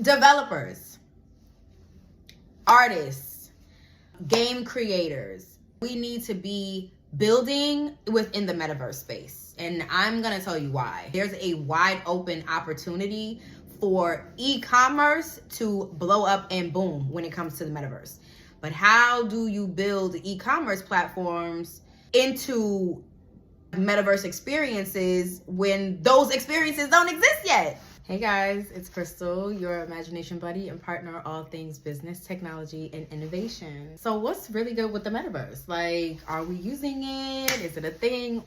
developers, artists, game creators, we need to be building within the metaverse space. And I'm going to tell you why. There's a wide open opportunity for e-commerce to blow up and boom when it comes to the metaverse. But how do you build e-commerce platforms into metaverse experiences when those experiences don't exist yet? Hey guys, it's Crystal, your imagination buddy and partner all things business, technology, and innovation. So what's really good with the metaverse? Like, are we using it? Is it a thing?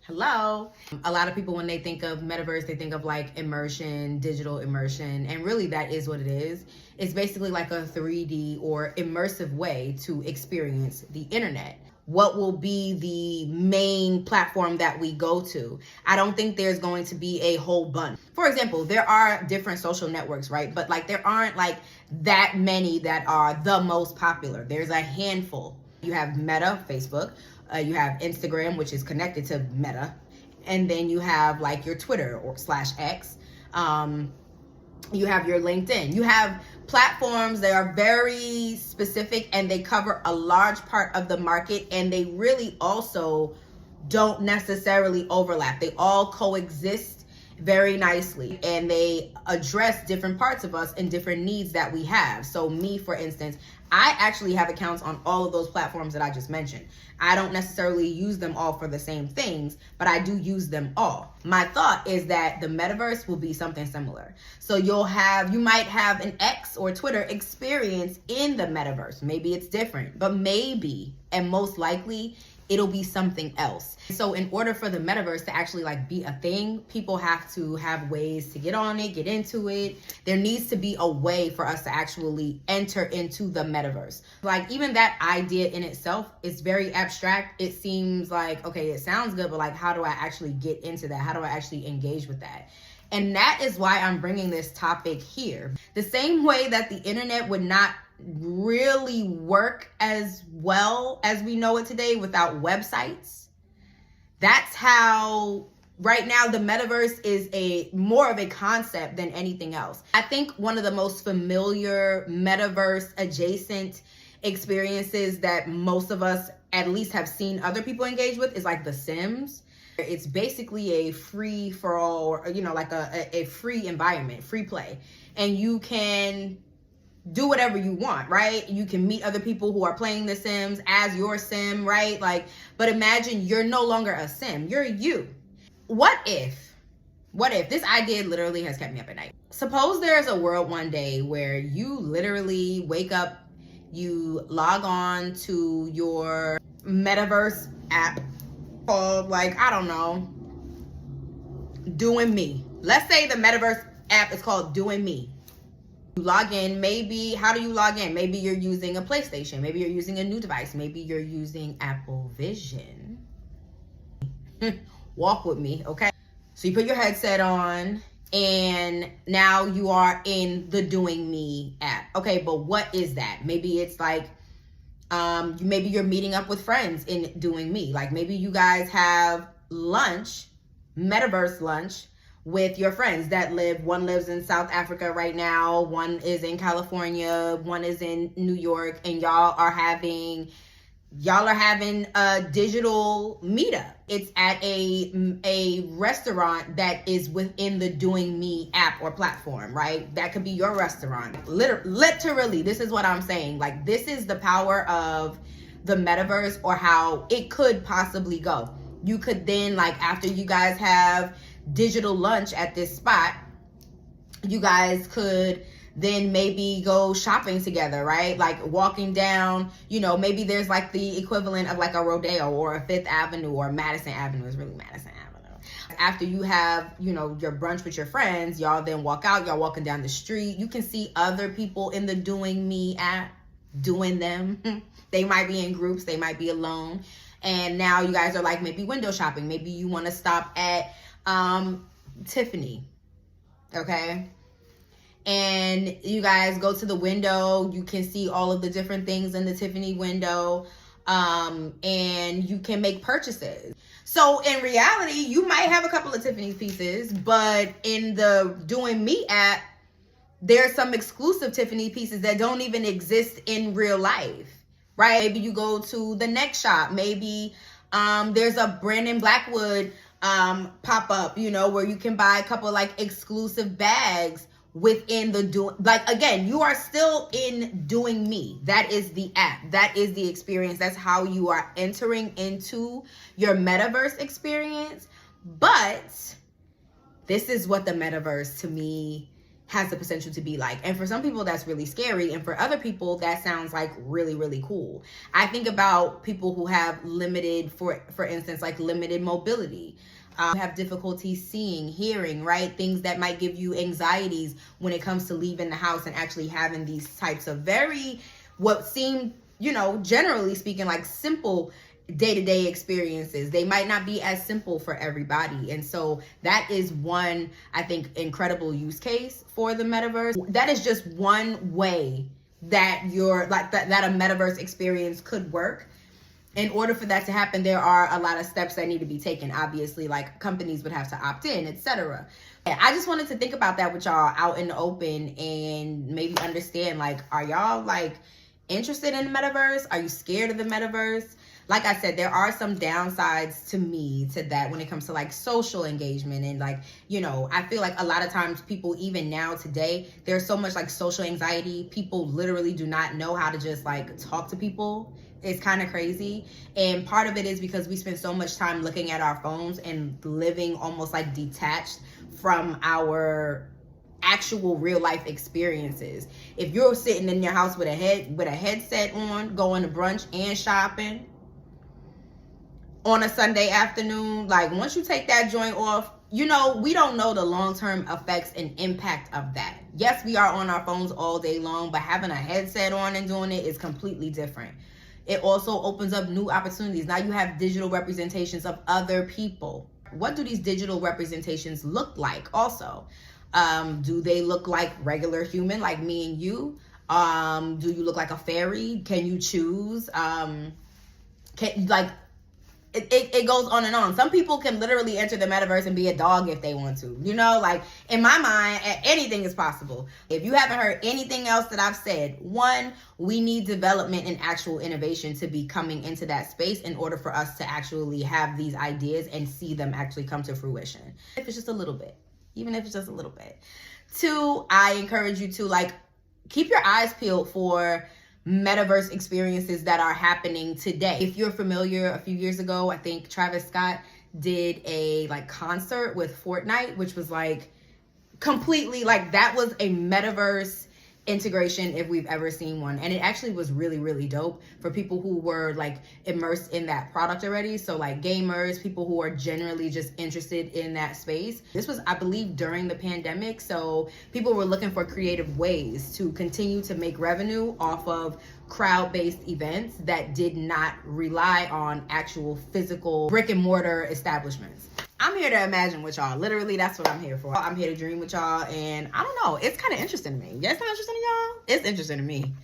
Hello. A lot of people, when they think of metaverse, they think of like immersion, digital immersion, and really that is what it is. It's basically like a 3D or immersive way to experience the internet. What will be the main platform that we go to? I don't think there's going to be a whole bunch. For example, there are different social networks, right? But like there aren't like that many that are the most popular. There's a handful. You have Meta, Facebook. You have Instagram, which is connected to Meta. And then you have like your Twitter or /X. You have your LinkedIn. You have platforms that are very specific and they cover a large part of the market, and they really also don't necessarily overlap. They all coexist very nicely and they address different parts of us and different needs that we have. So me, for instance, I actually have accounts on all of those platforms that I just mentioned. I don't necessarily use them all for the same things, but I do use them all. My thought is that the metaverse will be something similar. So you might have an X or Twitter experience in the metaverse. Maybe it's different, but maybe, and most likely, it'll be something else. So in order for the metaverse to actually like be a thing, people have to have ways to get on it, get into it. There needs to be a way for us to actually enter into the metaverse. Like even that idea in itself is very abstract. It seems like, okay, it sounds good, but like, how do I actually get into that? How do I actually engage with that? And that is why I'm bringing this topic here. The same way that the internet would not really work as well as we know it today without websites. That's how right now the metaverse is more of a concept than anything else. I think one of the most familiar metaverse adjacent experiences that most of us at least have seen other people engage with is like The Sims. It's basically a free for all, like a free environment, free play. And you can do whatever you want, right? You can meet other people who are playing The Sims as your sim, right? Like, but imagine you're no longer a sim, you're you. What if this idea literally has kept me up at night? Suppose there's a world one day where you literally wake up, you log on to your metaverse app called, like, I don't know, Doing Me. Let's say the metaverse app is called Doing Me. You log in, maybe, how do you log in? Maybe you're using a PlayStation. Maybe you're using a new device. Maybe you're using Apple Vision. Walk with me, okay? So you put your headset on and now you are in the Doing Me app. Okay, but what is that? Maybe it's like, maybe you're meeting up with friends in Doing Me. Like maybe you guys have lunch, metaverse lunch, with your friends that one lives in South Africa right now, one is in California, one is in New York, and y'all are having a digital meetup. It's at a restaurant that is within the Doing Me app or platform, right? That could be your restaurant. Literally, this is what I'm saying. Like, this is the power of the metaverse, or how it could possibly go. You could then, like, after you guys have digital lunch at this spot, you guys could then maybe go shopping together, right? Like walking down, maybe there's like the equivalent of like a Rodeo or a Fifth Avenue or Madison Avenue. Is really Madison Avenue. After you have, your brunch with your friends, y'all then walk out, y'all walking down the street. You can see other people in the Doing Me app doing them. They might be in groups, they might be alone. And now you guys are like maybe window shopping. Maybe you want to stop at Tiffany, okay? And you guys go to the window, you can see all of the different things in the Tiffany window, and you can make purchases. So in reality, you might have a couple of Tiffany's pieces, but in the Doing Me app, there's some exclusive Tiffany pieces that don't even exist in real life, right? Maybe you go to the next shop. Maybe there's a Brandon Blackwood pop up, you know, where you can buy a couple like exclusive bags within the like, again, you are still in Doing Me. That is the app. That is the experience. That's how you are entering into your metaverse experience. But this is what the metaverse to me has the potential to be like. And for some people that's really scary, and for other people that sounds like really, really cool. I think about people who have limited, for instance, like limited mobility, have difficulty seeing, hearing, right? Things that might give you anxieties when it comes to leaving the house and actually having these types of very, what seem, you know, generally speaking, like simple day-to-day experiences. They might not be as simple for everybody. And so that is one, I think, incredible use case for the metaverse. That is just one way that you're like that a metaverse experience could work. In order for that to happen, there are a lot of steps that need to be taken. Obviously, like companies would have to opt in, etc. I just wanted to think about that with y'all out in the open and maybe understand, like, are y'all like interested in the metaverse? Are you scared of the metaverse? Like I said, there are some downsides to me to that when it comes to like social engagement. And like, you know, I feel like a lot of times people, even now today, there's so much like social anxiety. People literally do not know how to just like talk to people. It's kind of crazy. And part of it is because we spend so much time looking at our phones and living almost like detached from our actual real life experiences. If you're sitting in your house with a headset on, going to brunch and shopping on a Sunday afternoon, like once you take that joint off, you know, we don't know the long-term effects and impact of that. Yes, we are on our phones all day long, but having a headset on and doing it is completely different. It also opens up new opportunities. Now you have digital representations of other people. What do these digital representations look like also? Do they look like regular human, like me and you? Do you look like a fairy? Can you choose? It goes on and on. Some people can literally enter the metaverse and be a dog if they want to. You know, like in my mind, anything is possible. If you haven't heard anything else that I've said, one, we need development and actual innovation to be coming into that space in order for us to actually have these ideas and see them actually come to fruition. If it's just a little bit, even if it's just a little bit. Two, I encourage you to like keep your eyes peeled for metaverse experiences that are happening today. If you're familiar, a few years ago, I think Travis Scott did a like concert with Fortnite, which was like completely like, that was a metaverse integration if we've ever seen one. And it actually was really, really dope for people who were like immersed in that product already. So like gamers, people who are generally just interested in that space. This was, I believe, during the pandemic. So people were looking for creative ways to continue to make revenue off of crowd-based events that did not rely on actual physical brick and mortar establishments. I'm here to imagine with y'all. Literally, that's what I'm here for. I'm here to dream with y'all. And I don't know, it's kind of interesting to me. Yeah, it's not interesting to y'all? It's interesting to me.